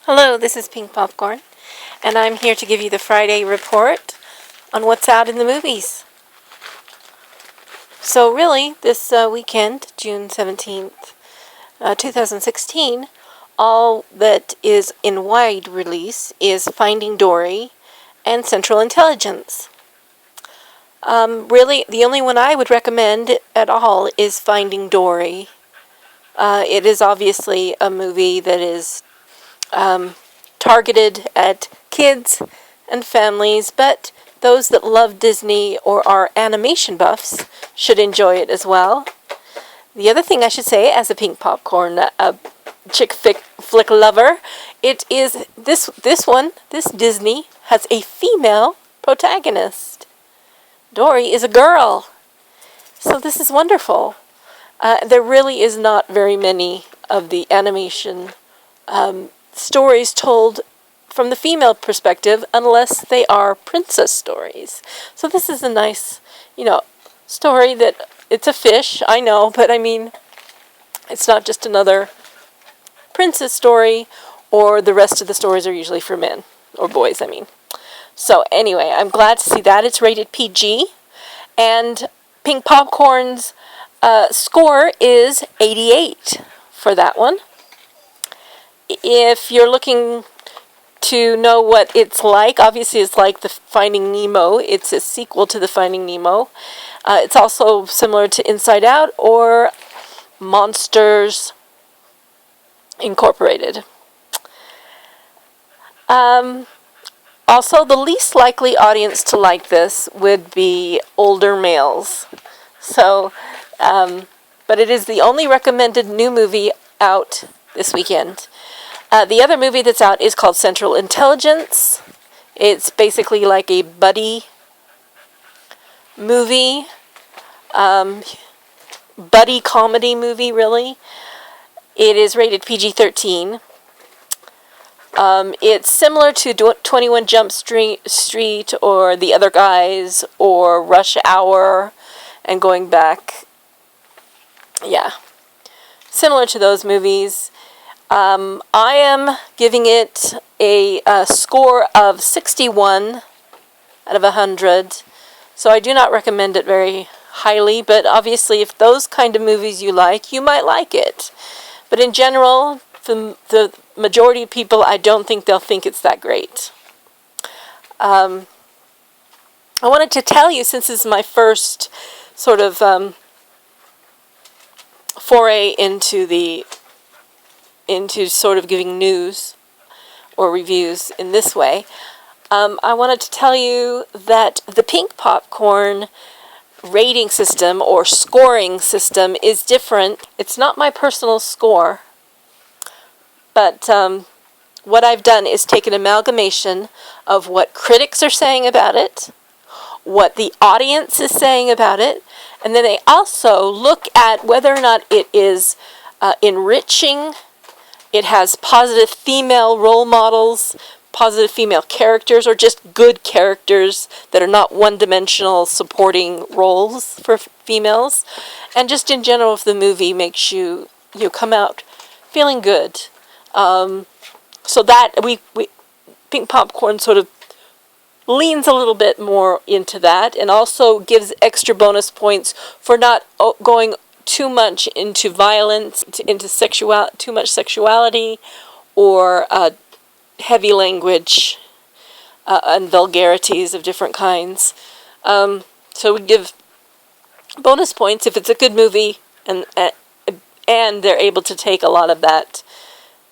Hello, this is Pink Popcorn, and I'm here to give you the Friday report on what's out in the movies. So really, this weekend, June 17th, 2016, all that is in wide release is Finding Dory and Central Intelligence. Really, the only one I would recommend at all is Finding Dory. It is obviously a movie that is targeted at kids and families, but those that love Disney or are animation buffs should enjoy it as well. The other thing I should say, as a Pink Popcorn chick flick lover, it is this Disney has a female protagonist. Dory is a girl. So this is wonderful. There really is not very many of the animation stories told from the female perspective unless they are princess stories. So this is a nice, story that it's a fish, I know, but I mean, it's not just another princess story, or the rest of the stories are usually for men, or boys, I mean. So anyway, I'm glad to see that. It's rated PG, and Pink Popcorn's score is 88 for that one. If you're looking to know what it's like, obviously it's like the Finding Nemo. It's a sequel to the Finding Nemo. It's also similar to Inside Out or Monsters Incorporated. Also, the least likely audience to like this would be older males. So, but it is the only recommended new movie out this weekend. The other movie that's out is called Central Intelligence. It's basically like a buddy movie, buddy comedy movie, really. It is rated PG-13. It's similar to 21 Jump Street or The Other Guys or Rush Hour, and going back, similar to those movies. I am giving it a score of 61 out of 100, so I do not recommend it very highly, but obviously if those kind of movies you like, you might like it. But in general, the majority of people, I don't think they'll think it's that great. I wanted to tell you, since this is my first sort of foray into sort of giving news or reviews in this way, I wanted to tell you that the Pink Popcorn rating system or scoring system is different. It's not my personal score, but what I've done is take an amalgamation of what critics are saying about it, what the audience is saying about it, and then they also look at whether or not it is enriching. It has positive female role models, positive female characters, or just good characters that are not one-dimensional supporting roles for females. And just in general, if the movie makes you come out feeling good. So that we Pink Popcorn sort of leans a little bit more into that, and also gives extra bonus points for not going too much into violence, into too much sexuality, or heavy language and vulgarities of different kinds. So we give bonus points if it's a good movie, and they're able to take a lot of that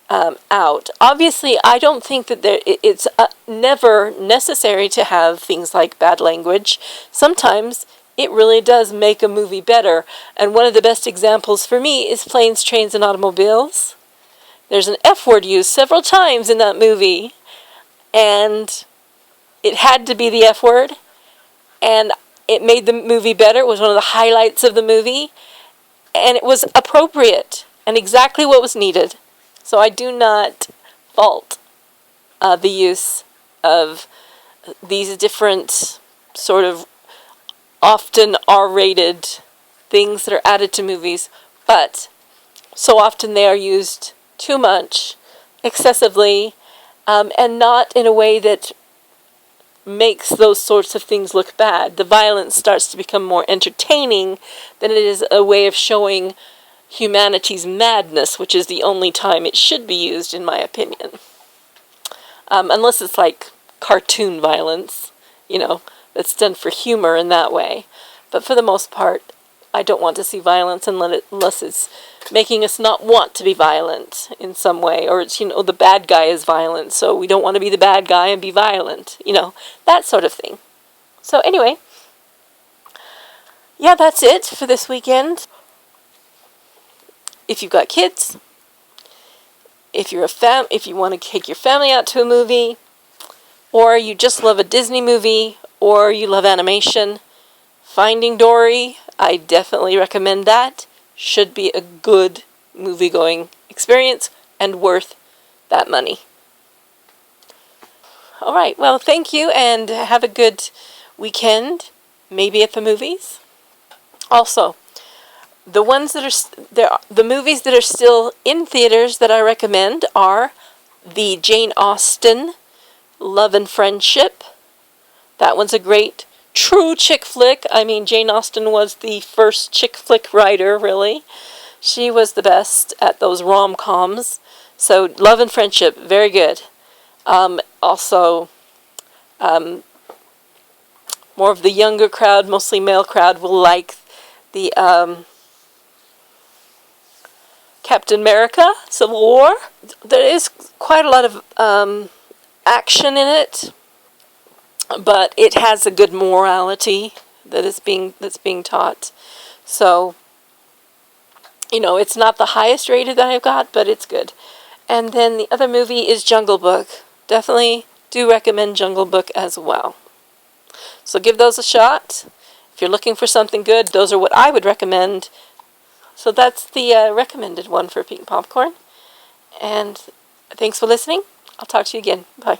out. Obviously, I don't think that it's never necessary to have things like bad language. Sometimes it really does make a movie better. And one of the best examples for me is Planes, Trains, and Automobiles. There's an F word used several times in that movie, and it had to be the F word, and it made the movie better. It was one of the highlights of the movie, and it was appropriate and exactly what was needed. So I do not fault the use of these different sort of often R-rated things that are added to movies, but so often they are used too much, excessively, and not in a way that makes those sorts of things look bad. The violence starts to become more entertaining than it is a way of showing humanity's madness, which is the only time it should be used, in my opinion. Unless it's like cartoon violence, that's done for humor in that way. But for the most part, I don't want to see violence unless it's making us not want to be violent in some way. Or it's, the bad guy is violent, so we don't want to be the bad guy and be violent. That sort of thing. So anyway, yeah, that's it for this weekend. If you've got kids, if you want to take your family out to a movie, or you just love a Disney movie, or you love animation, Finding Dory, I definitely recommend that. Should be a good movie-going experience and worth that money. Alright, well, thank you, and have a good weekend, maybe at the movies. Also, the movies that are still in theaters that I recommend are the Jane Austen Love and Friendship. That one's a great true chick flick. I mean, Jane Austen was the first chick flick writer, really. She was the best at those rom-coms. So, Love and Friendship, very good. Also, more of the younger crowd, mostly male crowd, will like the Captain America, Civil War. There is quite a lot of action in it, but it has a good morality that's being taught. So, it's not the highest rated that I've got, but it's good. And then the other movie is Jungle Book. Definitely do recommend Jungle Book as well. So give those a shot. If you're looking for something good, those are what I would recommend. So that's the recommended one for Pink Popcorn. And thanks for listening. I'll talk to you again. Bye.